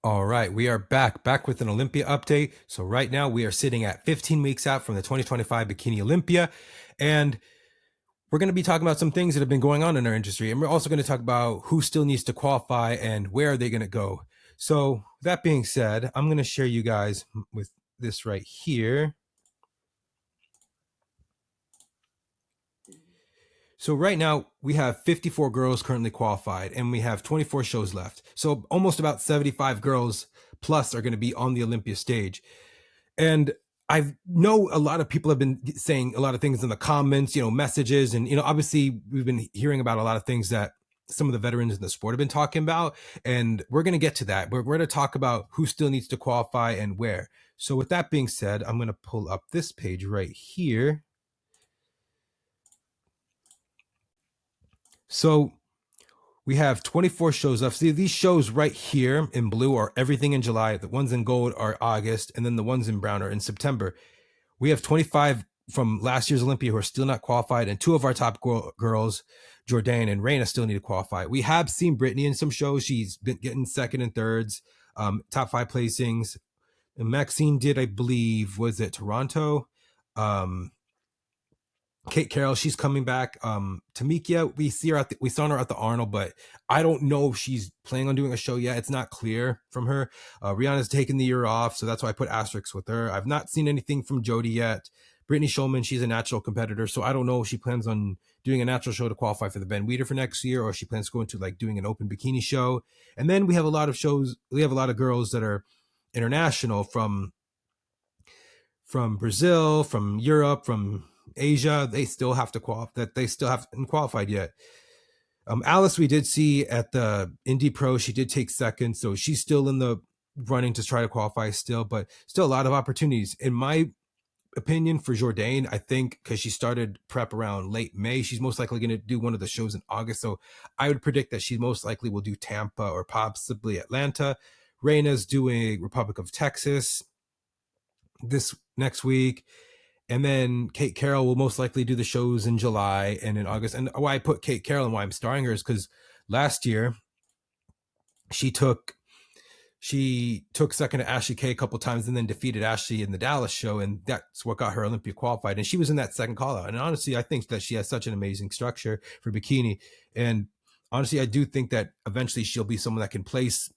All right, we are back with an Olympia update. So right now we are sitting at 15 weeks out from the 2025 Bikini Olympia, and we're going to be talking about some things that have been going on in our industry, and we're also going to talk about who still needs to qualify and where are they going to go. So that being said, I'm going to share you guys with this right here. So right now we have 54 girls currently qualified and we have 24 shows left. So almost about 75 girls plus are going to be on the Olympia stage. And I know a lot of people have been saying a lot of things in the comments, messages. And, obviously we've been hearing about a lot of things that some of the veterans in the sport have been talking about. And we're going to get to that. We're going to talk about who still needs to qualify and where. So with that being said, I'm going to pull up this page right here. So we have 24 shows left. See, these shows right here in blue are everything in July. The ones in gold are August, and then the ones in brown are in September. We have 25 from last year's Olympia who are still not qualified, and two of our top girls, Jordan and Reina, still need to qualify. We have seen Brittany in some shows. She's been getting second and thirds, top 5 placings. And Maxine did, I believe, was it Toronto? Kate Carroll, she's coming back. Tamikia, we saw her at the Arnold, but I don't know if she's planning on doing a show yet. It's not clear from her. Rihanna's taking the year off, so that's why I put asterisks with her. I've not seen anything from Jody yet. Brittany Schulman, she's a natural competitor, so I don't know if she plans on doing a natural show to qualify for the Ben Weider for next year, or if she plans to go into like doing an open bikini show. And then we have a lot of shows. We have a lot of girls that are international from Brazil, from Europe, from Asia. They still have to qualify. That they still haven't qualified yet. Alice, we did see at the Indy Pro, she did take second, so she's still in the running to try to qualify still, but still a lot of opportunities. In my opinion, for Jourdain, I think because she started prep around late May, she's most likely going to do one of the shows in August. So I would predict that she most likely will do Tampa or possibly Atlanta. Reina's doing Republic of Texas this next week. And then Kate Carroll will most likely do the shows in July and in August. And why I put Kate Carroll and why I'm starring her is because last year she took second to Ashley Kay a couple times and then defeated Ashley in the Dallas show. And that's what got her Olympia qualified. And she was in that second call out. And honestly, I think that she has such an amazing structure for bikini. And honestly, I do think that eventually she'll be someone that can place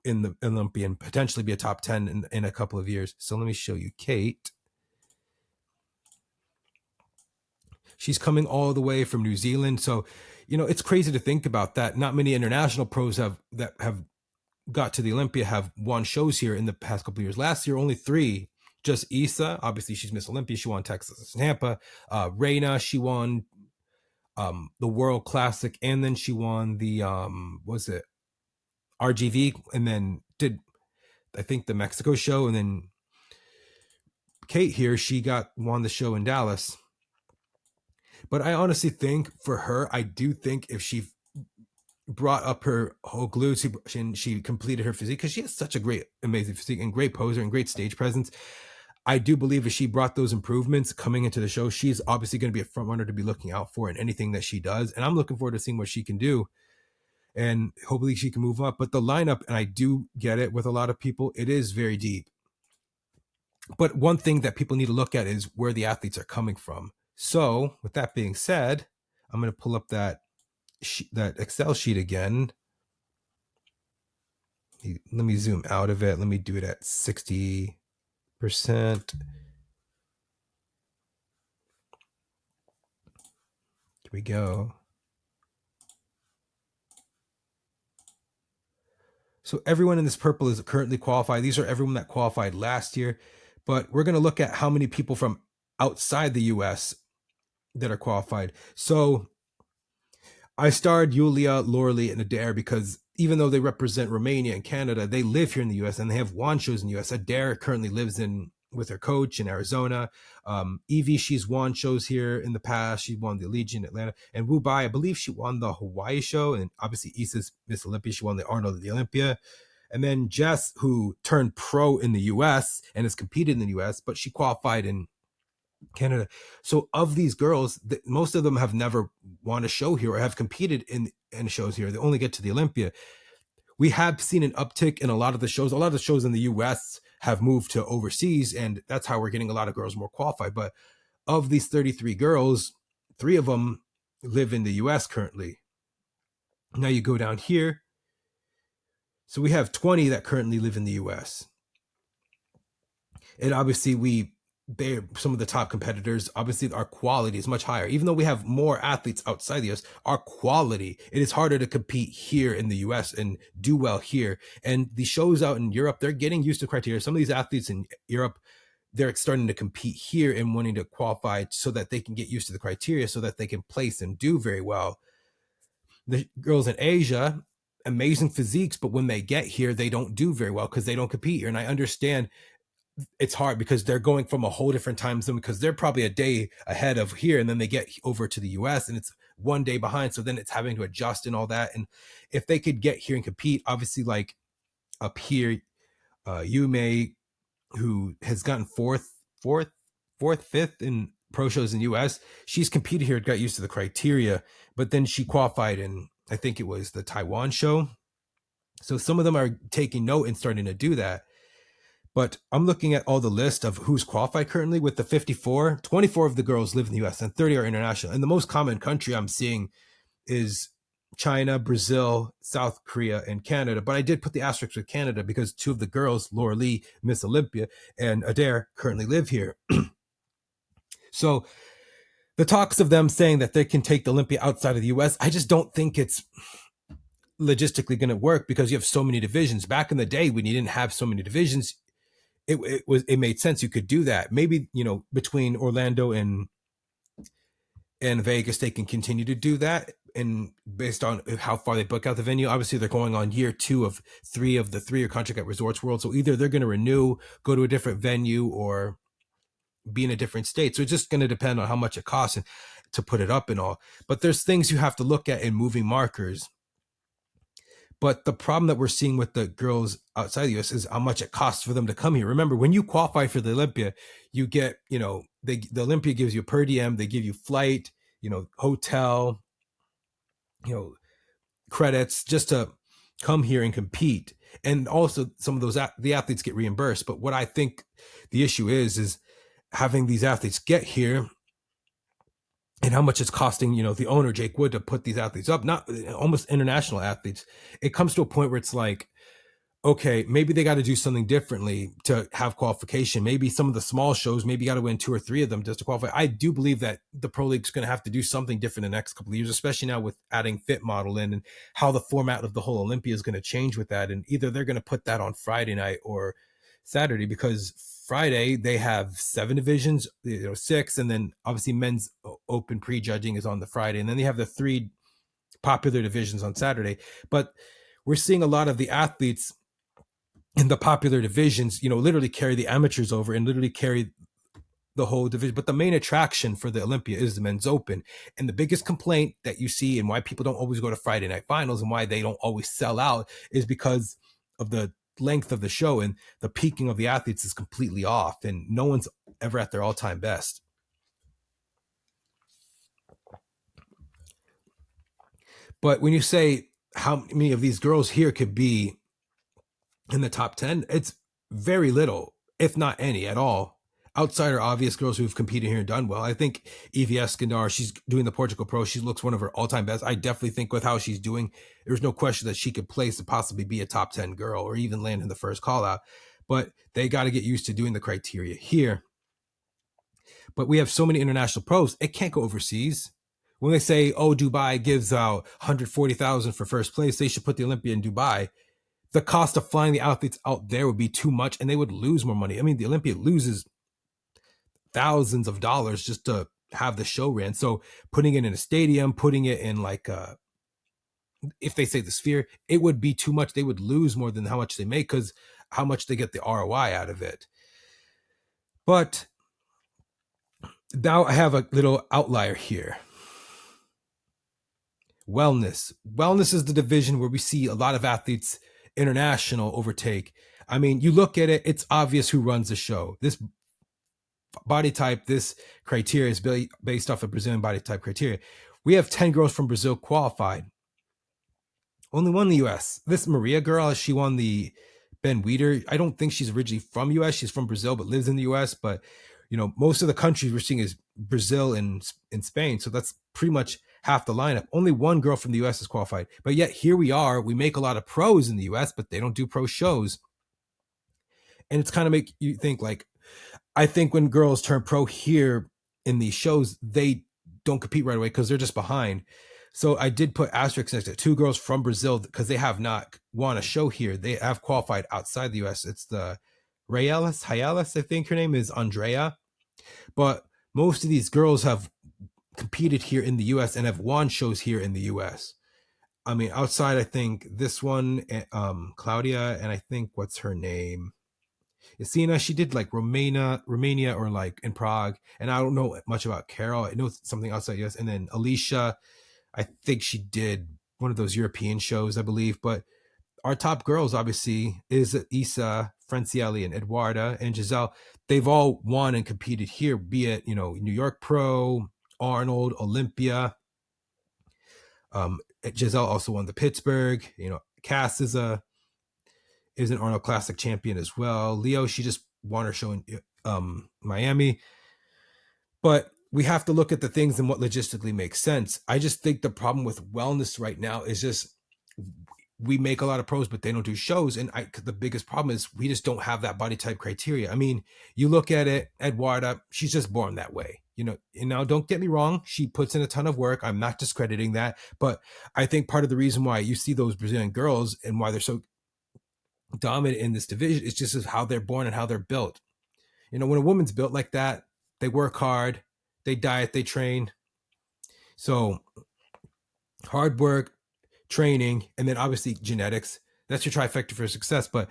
in the Olympia and potentially be a top 10 in a couple of years. So let me show you Kate. She's coming all the way from New Zealand. So, it's crazy to think about that. Not many international pros have got to the Olympia have won shows here in the past couple of years. Last year, only 3. Just Issa, obviously she's Miss Olympia. She won Texas and Tampa. Reina, she won the World Classic, and then she won the RGV, and then did I think the Mexico show, and then Kate here, she won the show in Dallas. But I honestly think for her, I do think if she brought up her whole glutes and she completed her physique, because she has such a great, amazing physique and great poser and great stage presence, I do believe if she brought those improvements coming into the show, she's obviously going to be a front runner to be looking out for in anything that she does. And I'm looking forward to seeing what she can do. And hopefully she can move up. But the lineup, and I do get it with a lot of people, it is very deep. But one thing that people need to look at is where the athletes are coming from. So with that being said, I'm going to pull up that Excel sheet again. Let me zoom out of it. Let me do it at 60%. Here we go. So everyone in this purple is currently qualified. These are everyone that qualified last year. But we're going to look at how many people from outside the U.S. that are qualified. So I starred Yulia, Lorley, and Adair because even though they represent Romania and Canada, they live here in the U.S. and they have won shows in the U.S. Adair currently lives with her coach in Arizona. Evie, she's won shows here in the past. She won the Legion Atlanta. And Wu Bai, I believe she won the Hawaii show. And obviously Issa's Miss Olympia. She won the Arnold of the Olympia. And then Jess, who turned pro in the U.S. and has competed in the U.S., but she qualified in Canada. So of these girls, most of them have never won a show here or have competed in shows here. They only get to the Olympia. we have seen an uptick in a lot of the shows. A lot of the shows in the US have moved to overseas, and that's how we're getting a lot of girls more qualified. But of these 33 girls, 3 of them live in the US currently. Now you go down here. So we have 20 that currently live in the US. And obviously they're some of the top competitors. Obviously our quality is much higher. Even though we have more athletes outside the US, our quality, it is harder to compete here in the US and do well here. And the shows out in Europe, they're getting used to criteria. Some of these athletes in Europe, they're starting to compete here and wanting to qualify so that they can get used to the criteria so that they can place and do very well. The girls in Asia, amazing physiques, but when they get here, they don't do very well because they don't compete here. And I understand it's hard because they're going from a whole different time zone, because they're probably a day ahead of here, and then they get over to the US and it's one day behind. So then it's having to adjust and all that. And if they could get here and compete, obviously, like up here, Yume, who has gotten fourth, fifth in pro shows in the US, she's competed here, got used to the criteria, but then she qualified in, I think it was the Taiwan show. So some of them are taking note and starting to do that. But I'm looking at all the list of who's qualified currently with the 54. 24 of the girls live in the US and 30 are international. And the most common country I'm seeing is China, Brazil, South Korea, and Canada. But I did put the asterisk with Canada because 2 of the girls, Laura Lee, Miss Olympia, and Adair, currently live here. So the talks of them saying that they can take the Olympia outside of the US, I just don't think it's logistically going to work because you have so many divisions. Back in the day when you didn't have so many divisions, it made sense. You could do that. Maybe, between Orlando and Vegas, they can continue to do that. And based on how far they book out the venue, obviously they're going on year 2 of 3 of the 3-year contract at Resorts World. So either they're going to renew, go to a different venue, or be in a different state. So it's just going to depend on how much it costs and to put it up and all. But there's things you have to look at in moving markers. But the problem that we're seeing with the girls outside the US is how much it costs for them to come here. Remember, when you qualify for the Olympia, you get, the Olympia gives you a per diem, they give you flight, hotel, credits just to come here and compete. And also some of those, the athletes get reimbursed. But what I think the issue is having these athletes get here and how much it's costing, the owner, Jake Wood, to put these athletes up, not almost international athletes. It comes to a point where it's like, okay, maybe they got to do something differently to have qualification. Maybe some of the small shows, maybe you got to win 2 or 3 of them just to qualify. I do believe that the Pro League's going to have to do something different in the next couple of years, especially now with adding Fit Model in and how the format of the whole Olympia is going to change with that. And either they're going to put that on Friday night or Saturday, because Friday they have 7 divisions, 6, and then obviously men's open prejudging is on the Friday, and then they have the 3 popular divisions on Saturday. But we're seeing a lot of the athletes in the popular divisions, literally carry the amateurs over and literally carry the whole division. But the main attraction for the Olympia is the men's open. And the biggest complaint that you see and why people don't always go to Friday night finals and why they don't always sell out is because of the length of the show, and the peaking of the athletes is completely off, and no one's ever at their all-time best. But when you say how many of these girls here could be in the top 10, it's very little, if not any at all, outside our obvious girls who've competed here and done well. I think Evie Escandar, she's doing the Portugal Pro. She looks one of her all-time best. I definitely think with how she's doing, there's no question that she could place to possibly be a top 10 girl or even land in the first call out. But they got to get used to doing the criteria here. But we have so many international pros, it can't go overseas. When they say, Dubai gives out 140,000 for first place, they should put the Olympia in Dubai. The cost of flying the athletes out there would be too much, and they would lose more money. I mean, the Olympia loses thousands of dollars just to have the show ran. So putting it in a stadium, putting it in like if they say the Sphere, it would be too much. They would lose more than how much they make because how much they get the ROI out of it. But now I have a little outlier here. Wellness. Wellness is the division where we see a lot of athletes international overtake. I mean, you look at it, it's obvious who runs the show. This body type, this criteria is based off of Brazilian body type criteria. We have 10 girls from Brazil qualified. Only one in the US. This Maria girl, she won the Ben Weider. I don't think she's originally from US. She's from Brazil, but lives in the US. But most of the countries we're seeing is Brazil and Spain. So that's pretty much half the lineup. Only one girl from the US is qualified. But yet here we are. We make a lot of pros in the US, but they don't do pro shows. And it's kind of make you think like, I think when girls turn pro here in these shows, they don't compete right away because they're just behind. So I did put asterisks next to it. Two girls from Brazil because they have not won a show here. They have qualified outside the US. It's the Rayales, I think her name is Andrea. But most of these girls have competed here in the US and have won shows here in the US. I mean, outside, I think this one, Claudia, and I think what's her name? Isina, she did like Romania or like in Prague. And I don't know much about Carol. I know something outside US. And then Alicia, I think she did one of those European shows, I believe. But our top girls, obviously, is Isa, Francielli, and Eduarda, and Giselle. They've all won and competed here, be it, New York Pro, Arnold, Olympia. Giselle also won the Pittsburgh. Cass is an Arnold Classic champion as well. Leo, she just won her show in Miami. But we have to look at the things and what logistically makes sense. I just think the problem with wellness right now is just we make a lot of pros, but they don't do shows. And the biggest problem is we just don't have that body type criteria. I mean, you look at it, Eduarda, she's just born that way. And now don't get me wrong. She puts in a ton of work. I'm not discrediting that. But I think part of the reason why you see those Brazilian girls and why they're so dominant in this division is just how they're born and how they're built. When a woman's built like that, they work hard, they diet, they train. So hard work, training, and then obviously genetics. That's your trifecta for success. But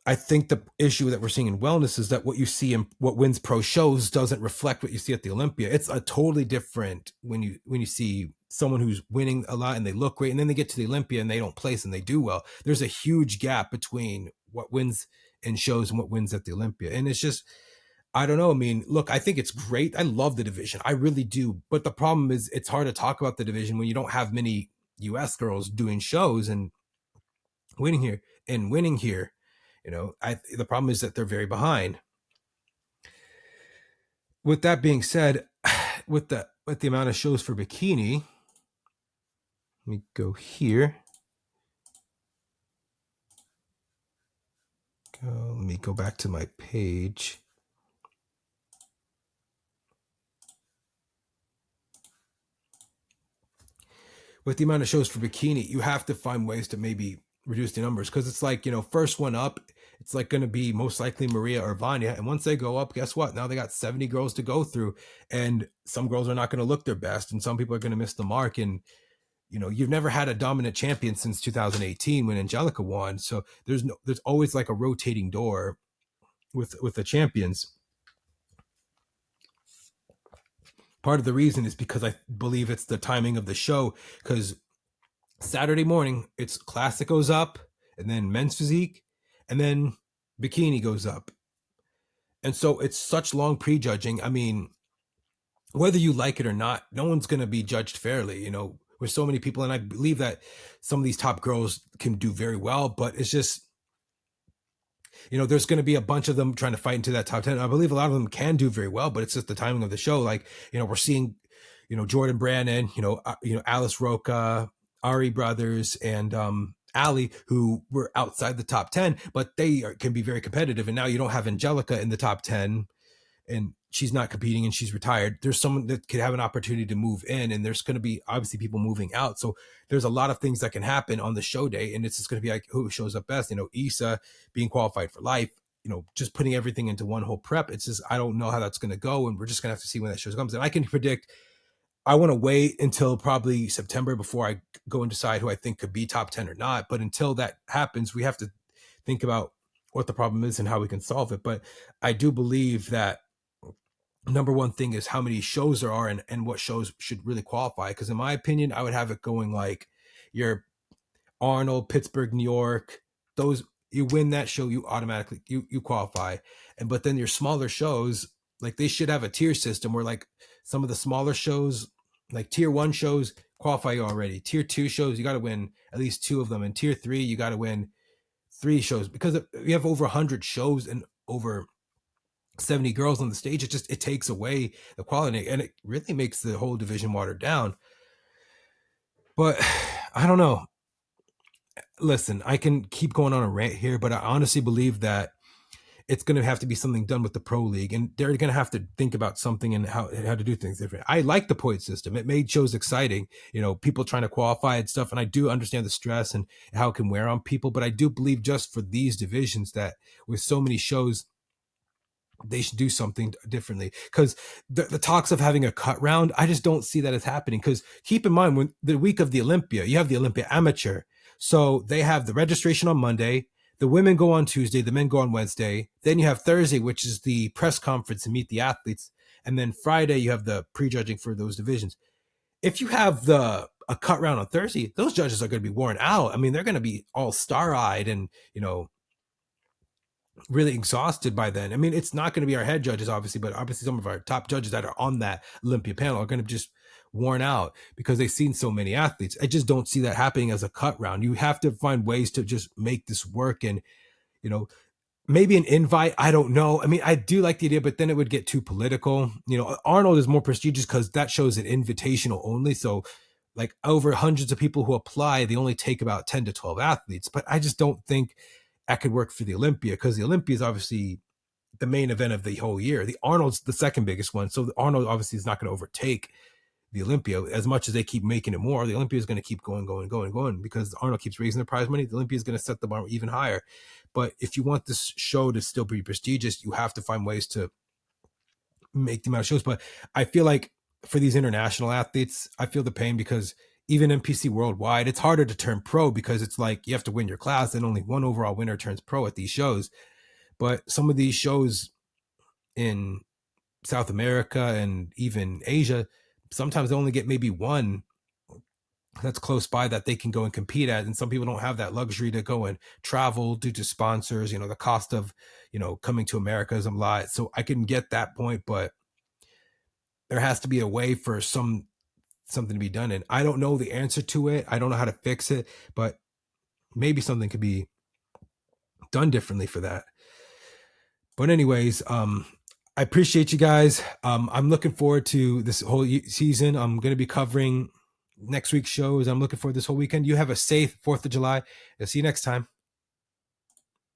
I think the issue that we're seeing in wellness is that what you see in what wins pro shows doesn't reflect what you see at the Olympia. It's a totally different when you see someone who's winning a lot and they look great, and then they get to the Olympia and they don't place and they do well. There's a huge gap between what wins in shows and what wins at the Olympia. And it's just, I don't know. I mean, look, I think it's great. I love the division. I really do. But the problem is it's hard to talk about the division when you don't have many US girls doing shows and winning here. The problem is that they're very behind. With that being said, with the amount of shows for bikini, let me go here. Let me go back to my page. With the amount of shows for bikini, you have to find ways to maybe reduce the numbers because it's like, first one up, it's like going to be most likely Maria or Vanya. And once they go up, guess what? Now they got 70 girls to go through, and some girls are not going to look their best, and some people are going to miss the mark. And you've never had a dominant champion since 2018 when Angelica won. So there's always like a rotating door with the champions. Part of the reason is because I believe it's the timing of the show, because Saturday morning, it's classic goes up, and then men's physique, and then bikini goes up. And so it's such long prejudging. I mean, whether you like it or not, no one's going to be judged fairly, with so many people. And I believe that some of these top girls can do very well, but it's just, there's going to be a bunch of them trying to fight into that top 10. I believe a lot of them can do very well, but it's just the timing of the show. Like, we're seeing, Jordan Brannon, Alice Roca, Ari brothers, and Ali, who were outside the top 10, but they can be very competitive. And now you don't have Angelica in the top 10, and she's not competing and she's retired. There's someone that could have an opportunity to move in, and there's going to be obviously people moving out. So there's a lot of things that can happen on the show day, and it's just going to be like who shows up best. Isa being qualified for life, just putting everything into one whole prep. It's just, I don't know how that's going to go, and we're just going to have to see when that show comes. And I can predict, I want to wait until probably September before I go and decide who I think could be top 10 or not. But until that happens, we have to think about what the problem is and how we can solve it. But I do believe that number one thing is how many shows there are and what shows should really qualify. Because in my opinion, I would have it going like your Arnold, Pittsburgh, New York, those, you win that show, you automatically, you qualify. But then your smaller shows, like they should have a tier system where like some of the smaller shows, Like tier one shows qualify you already. Tier two shows, you got to win at least two of them. And tier three, you got to win three shows because you have over 100 shows and over 70 girls on the stage. It takes away the quality and it really makes the whole division watered down. But I don't know. Listen, I can keep going on a rant here, but I honestly believe that it's going to have to be something done with the pro league, and they're going to have to think about something and how to do things different. I like the point system; it made shows exciting. People trying to qualify and stuff, and I do understand the stress and how it can wear on people. But I do believe just for these divisions that with so many shows, they should do something differently because the talks of having a cut round, I just don't see that as happening. Because keep in mind, when the week of the Olympia, you have the Olympia Amateur, so they have the registration on Monday, the women go on Tuesday, the men go on Wednesday, then you have Thursday, which is the press conference and meet the athletes, and then Friday you have the prejudging for those divisions. If you have a cut round on Thursday, those judges are going to be worn out. I mean, they're going to be all star-eyed and really exhausted by then. I mean, it's not going to be our head judges, obviously, but obviously some of our top judges that are on that Olympia panel are going to just worn out because they've seen so many athletes. I just don't see that happening as a cut round. You have to find ways to just make this work and, maybe an invite. I don't know. I mean, I do like the idea, but then it would get too political. Arnold is more prestigious because that shows an invitational only. So like over hundreds of people who apply, they only take about 10 to 12 athletes. But I just don't think that could work for the Olympia because the Olympia is obviously the main event of the whole year. The Arnold's the second biggest one. So the Arnold obviously is not going to overtake the Olympia. As much as they keep making it more, the Olympia is going to keep going because Arnold keeps raising the prize money. The Olympia is going to set the bar even higher. But if you want this show to still be prestigious, you have to find ways to make the amount of shows. But I feel like for these international athletes, I feel the pain because even NPC worldwide, it's harder to turn pro because it's like you have to win your class and only one overall winner turns pro at these shows. But some of these shows in South America and even Asia, sometimes they only get maybe one that's close by that they can go and compete at. And some people don't have that luxury to go and travel due to sponsors. The cost of, coming to America is a lot. So I can get that point, but there has to be a way for something to be done. And I don't know the answer to it. I don't know how to fix it, but maybe something could be done differently for that. But anyways, I appreciate you guys. I'm looking forward to this whole season. I'm going to be covering next week's shows. I'm looking forward to this whole weekend. You have a safe 4th of July. I'll see you next time.